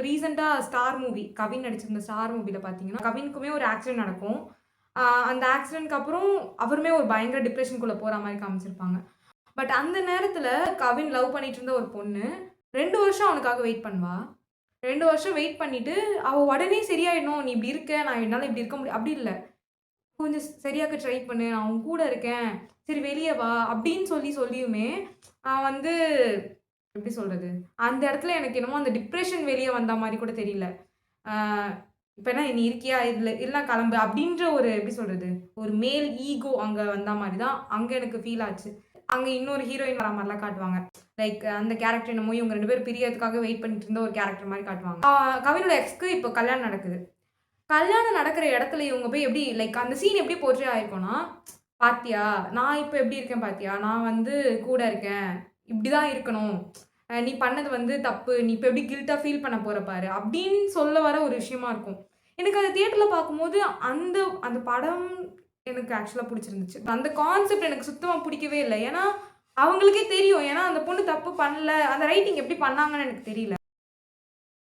இப்போ ரீசென்ட்டா star movie Kavin நடிச்சிருந்த star மூவில பார்த்தீங்கன்னா, கவினுக்குமே ஒரு ஆக்சிடென்ட் நடக்கும். அந்த ஆக்சிடென்ட்க்கு அப்புறம் அவருமே ஒரு பயங்கர டிப்ரஷனுக்குள்ள போற மாரி காமிச்சிருப்பாங்க. பட் அந்த நேரத்துல கவின் லவ் பண்ணிட்டு இருந்த ஒரு பொண்ணு 2 வருஷம் அவனுக்காக வெயிட் பண்ணுவா. 2 வருஷம் வெயிட் பண்ணிட்டு, அவ உடனே சரியாயிடணும். நீ இப்படி இருக்க, நான் என்னால இப்படி இருக்க முடியும் அப்படி இல்ல. கொஞ்சம் சரியாக்க ட்ரை பண்ணு. நான் உன் கூட இருக்கேன். சரி வெளிய வா அப்படின்னு சொல்லியுமே, அவன் வந்து எப்படி சொல்றது? அந்த இடத்துல எனக்கு என்னமோ அந்த டிப்ரஷன் வெளிய வந்த மாரி கூட தெரியல. ஆ இப்ப என்ன நீ இருக்கியா? இல்ல கிளம்பு அப்படின்ற ஒரு எப்படி சொல்றது? ஒரு மேல் ஈகோ அங்க வந்த மாரி தான் அங்க எனக்கு ஃபீல் ஆச்சு. அங்க இன்னொரு ஹீரோயின் வர மாரிலாம் காட்டுவாங்க. லைக் அந்த கேரக்டர் என்னமோ இவங்க 2 பேரும் பிரியறதுக்காக வெயிட் பண்ணிட்டு இருந்த ஒரு கேரக்டர் மாரி காட்டுவாங்க. கவினோட எக்ஸ்க்கு இப்போ கல்யாணம் நடக்குது. கல்யாணம் நடக்கிற இடத்துல இவங்க போய் எப்படி லைக் அந்த சீன் எப்படி போர்ட்ரே ஆயிருக்கும்னா, "பாத்தியா? நான் இப்ப எப்படி இருக்கேன் பாத்தியா? நான் வந்து கூட இருக்கேன். இப்படிதான் இருக்கணும். நீ பண்ணது வந்து தப்பு. நீ இப்ப எப்படி கில்ட்டா ஃபீல் பண்ண போற பாரு." அப்படின்னு சொல்ல வர ஒரு விஷயமா இருக்கும். எனக்கு அத தியேட்டர்ல பார்க்கும்போது அந்த அந்த படம் எனக்கு ஆக்சுவலா புடிச்சிருந்துச்சு. அந்த கான்செப்ட் எனக்கு சுத்தமா புடிக்கவே இல்ல. ஏன்னா, அவங்களுக்கே தெரியும். ஏன்னா அந்த பொண்ணு தப்பு பண்ணல. அந்த ரைட்டிங் எப்படி பண்ணாங்கன்னு எனக்கு தெரியல.